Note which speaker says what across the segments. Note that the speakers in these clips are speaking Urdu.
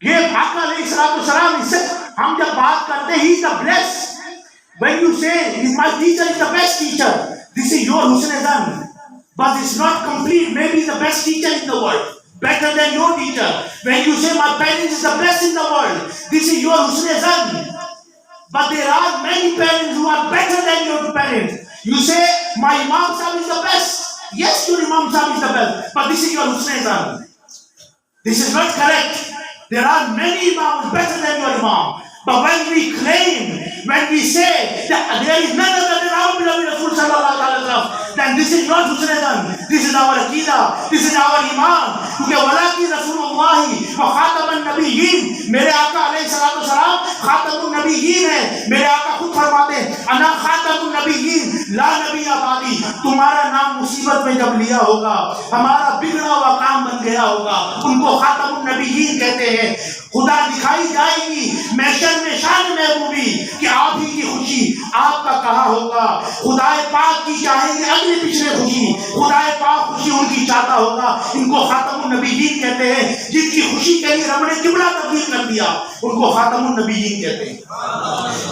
Speaker 1: یہ آقا علیہ السلام اس سے ہم جب بات کرتے ہی the blessed. When you say my teacher is the best teacher, this is your husn zan, but it's not complete. Maybe the best teacher in the world, better than your teacher. When you say my parents is the best in the world, this is your husn zan, but there are many parents who are better than your parents. You say my Imam Sahib is the best. Yes, your Imam Sahib is the best, but this is your husn zan. This is not correct. There are many Imams better than your Imam. But when we claim, when we say that there is none other than our beloved Rasul sallallahu alaihi wasallam, then this is not husn zan. This is our aqidah. This is our iman. Because walaki Rasulullah wa khatamun nabiyyin. میرے آقا علیہ الصلوۃ والسلام خاتم النبیین ہے. میرے آقا خود فرماتے ہیں انا خاتم النبیین لا نبی بعدی. تمہارا نام مصیبت میں جب لیا ہوگا, ہمارا بگڑا ہوا کام بن گیا ہوگا, ان کو خاتم النبیین کہتے ہیں. خدا دکھائی جائے گی محشر میں شان محبوبی کہ آپ ہی کی خوشی آپ کا کہاں ہوگا. خدائے پاک کی چاہیں گے اگلے پچھلے خوشی, خدائے پاک خوشی ان کی چاہتا ہوگا. ان کو خاتم النبیین کہتے ہیں. جن کی خوشی کے لیے رب نے قبلہ تبدیل کر دیا ان کو خاتم النبیین کہتے ہیں.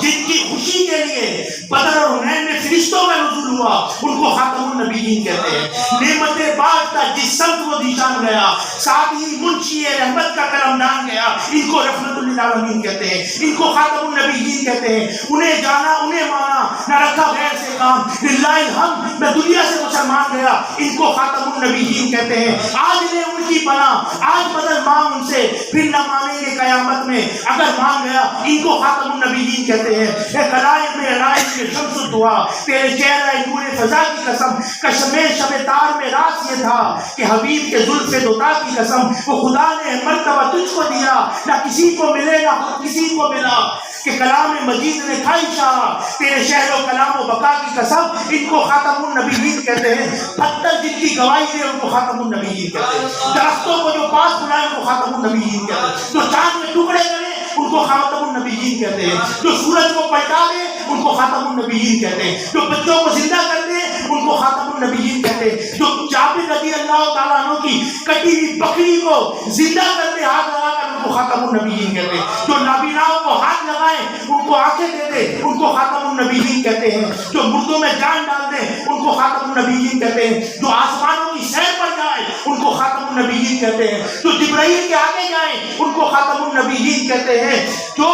Speaker 1: جن کی خوشی کے لیے بدر اور حنین میں فرشتوں کا نزول ہوا ان کو خاتم النبیین کہتے ہیں. نعمتیں بانٹتا جس سمت وہ دیشان گیا, ساتھ ہی منشی رحمت کا قلم ڈال گیا, ان کو رحمت للعالمین کہتے ہیں. ان کو خاتم النبیین کہتے ہیں. انہیں جانا انہیں مانا, نہ رکھا غیر سے کام, للہ الحمد میں دنیا سے مسلمان گیا, ان کو خاتم النبیین کہتے ہیں. آج لے ان کی پناہ, آج بدل مانگ ان سے, پھر نہ مانیں گے قیامت میں اگر مان گیا. ان کو خاتم النبیین کہتے ہیں. اے کلائے میں رائے میں شمس الدعا, تیرے چہرہ نور فضا کی قسم, کشمے شب تار میں راز یہ تھا کہ حبیب کے زلف دوتا کی قسم, وہ خدا نے مرتبہ تجھ کو دیا, نہ کسی کو ملے نہ خود کسی کو ملا, کہ کلام مجید نے کھائی شاہ تیرے شہر و کلام و بقا کی قسم. ان کو خاتم النبیین کہتے ہیں. پتھر جن کی گواہی دے ان کو خاتم النبیین کہتے ہیں. درختوں کو جو پاس بلائے ان کو خاتم النبیین کہتے ہیں. جو چاند میں ٹکڑے کرے ان کو خاتم النبیین کہتے ہیں. جو سورج کو پلٹا دے ان کو خاتم النبیین کہتے ہیں. جو بچوں کو زندہ کر دے ان کو خاتم النبیین کہتے ہیں. جو جابر رضی اللہ تعالیٰ عنہ کی کٹی ہوئی بکری کو زندہ کر دے ہاتھ لگا کر ان کو خاتم النبیین کہتے ہیں. جو نابیناؤں کو ہاتھ لگائے ان کو آنکھیں دے دے ان کو خاتم النبیین کہتے ہیں. جو مردوں میں جان ڈال دے ان کو خاتم النبیین کہتے ہیں. جو آسمانوں کی سیر پر جائے ان کو خاتم النبیین کہتے ہیں. جو جبرائیل کے آگے جائیں ان کو خاتم النبیین کہتے ہیں. جو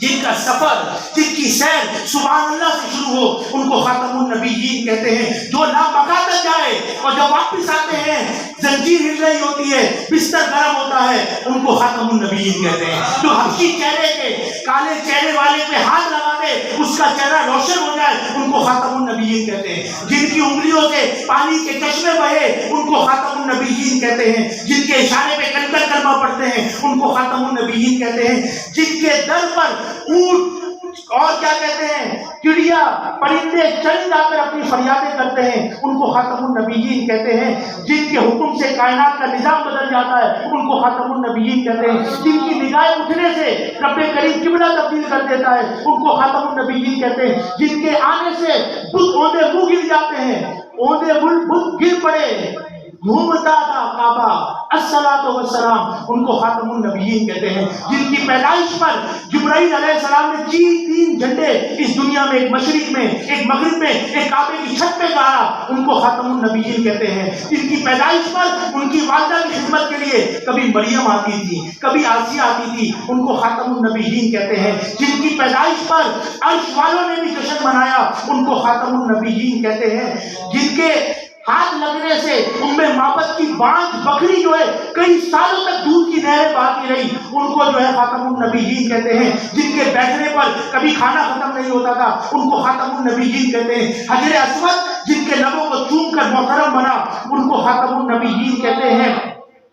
Speaker 1: جن کا سفر, جن کی سیر سبحان اللہ سے شروع ہو ان کو خاتم النبیین کہتے ہیں. جو لامکان جائے اور جب واپس آتے ہیں زنجیر ہل رہی ہوتی ہے, بستر گرم ہوتا ہے, ان کو خاتم النبیین کہتے ہیں. جو حبشی چہرے کے کالے چہرے والے پہ ہاتھ لگا دے اس کا چہرہ روشن ہو جائے ان کو خاتم النبیین کہتے ہیں. جن کی انگلیوں سے پانی کے چشمے بہے ان کو خاتم النبیین کہتے ہیں. جن کے اشارے پہ کنکر کلمہ پڑھتے ہیں ان کو خاتم النبیین کہتے ہیں. جن کے در پر اونٹ اور کیا کہتے ہیں چڑیا پرندے چل جا کر اپنی فریادیں کرتے ہیں ان کو خاتم النبیین کہتے ہیں. جن کے حکم سے کائنات کا نظام بدل جاتا ہے ان کو خاتم النبیین کہتے ہیں. جن کی نگاہیں اٹھنے سے رب کریم قبلہ تبدیل کر دیتا ہے ان کو خاتم النبیین کہتے ہیں. جن کے آنے سے بت اوندے منہ گر جاتے ہیں, اوندے بت گر پڑے, گھومتا تھا کعبہ الصلاۃ والسلام, ان کو خاتم النبیین کہتے ہیں. جن کی پیدائش پر جبرائیل علیہ السلام نے تین جھنڈے اس دنیا میں, ایک مشرق میں ایک مغرب میں ایک کعبے کی چھت پہ گاڑا, ان کو خاتم النبیین کہتے ہیں. جن کی پیدائش پر ان کی والدہ کی خدمت کے لیے کبھی مریم آتی تھی کبھی آسیہ آتی تھی ان کو خاتم النبیین کہتے ہیں. جن کی پیدائش پر عرش والوں نے بھی جشن منایا ان کو خاتم النبیین کہتے ہیں. جن کے ہاتھ لگنے سے معبد کی بانج بکری جو ہے کئی سالوں تک دودھ کی نہریں بہاتی رہی ان کو جو ہے خاتم النبیین کہتے ہیں. جن کے بیٹھنے پر کبھی کھانا ختم نہیں ہوتا تھا ان کو خاتم النبیین کہتے ہیں. حجر اسود جن کے لبوں کو چوم کر محترم بنا ان کو خاتم النبیین کہتے ہیں.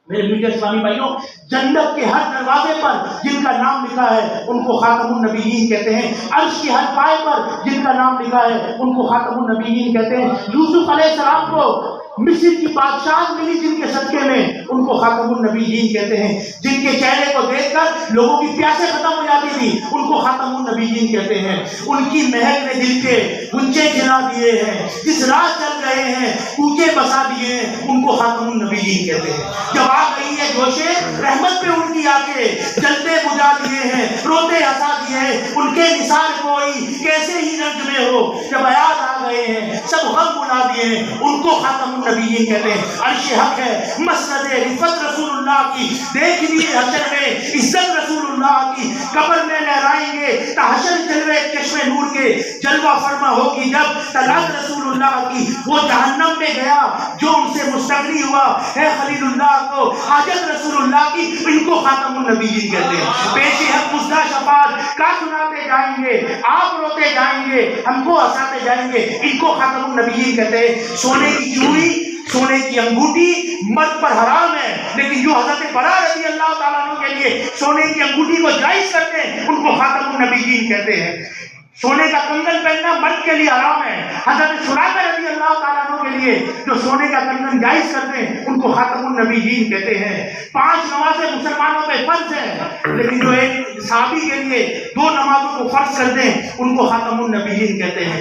Speaker 1: میرے میٹھے اسلامی بھائیوں, جنت کے ہر دروازے پر جن کا نام لکھا ہے ان کو خاتم النبیین کہتے ہیں. عرش کی ہر پائے پر جن کا نام لکھا ہے ان کو خاتم النبیین کہتے ہیں. یوسف علیہ السلام کو مصر کی بادشاہ ملی جن کے صدقے میں ان کو خاتم النبیین کہتے ہیں. جن کے چہرے کو دیکھ کر لوگوں کی پیاسیں ختم ہو جاتی تھی ان کو خاتم النبیین کہتے ہیں. ان کی مہک نے دل کے گنجے کھلا دیے ہیں, جس راہ چل رہے ہیں کوچے بسا دیے ہیں ان کو خاتم النبیین کہتے ہیں. جب آ گئی ہے جوشے رحمت پہ ان کی کی آنکھیں جلتے بجھا دیے ہیں، روتے ہنسا دیے ہیں، ان کے نثار کوئی کیسے ہی رنج میں ہو، جب ایاز آ گئے ہیں سب غم بلا دیے ہیں، ان کو خاتم النبیین کہتے ہیں۔ عرش حق ہے، مسند رفعت رسول اللہ کی، دیکھ لیے حشر میں عزت رسول اللہ کی، قبر میں لہرائیں گے تحشر جلوے چشم نور کے، جلوہ فرما ہوگی جب طلعت رسول اللہ کی، وہ جہنم میں گیا جو ان سے مستغنی ہوا ہے خلیل اللہ کو، حاجت رسول اللہ کی، ان کو خاتم النبیین کہتے ہیں۔ پیش حق مصدع شفاعت کا سناتے جائیں گے، آپ روتے جائیں گے، ہم کو ہنساتے جائیں گے، ان کو خاتم النبیین کہتے ہیں۔ سونے کی چوڑی، سونے کی انگوٹھی مرد پر حرام ہے، لیکن جو حضرت برا رضی اللہ تعالیٰ عنہ کے لیے سونے کی انگوٹھی کو جائز کرتے ہیں ان کو خاتم النبیین کہتے ہیں۔ سونے کا کنگن پہننا مرد کے لیے حرام ہے، حضرت سراقہ رضی اللہ تعالیٰ عنہ کے لیے جو سونے کا کنگن جائز کرتے ہیں ان کو خاتم النبیین کہتے ہیں۔ 5 نمازیں مسلمانوں پہ فرض ہیں، لیکن جو ایک صحابی کے لیے 2 نمازوں کو فرض کر دیں ان کو خاتم النبیین کہتے ہیں۔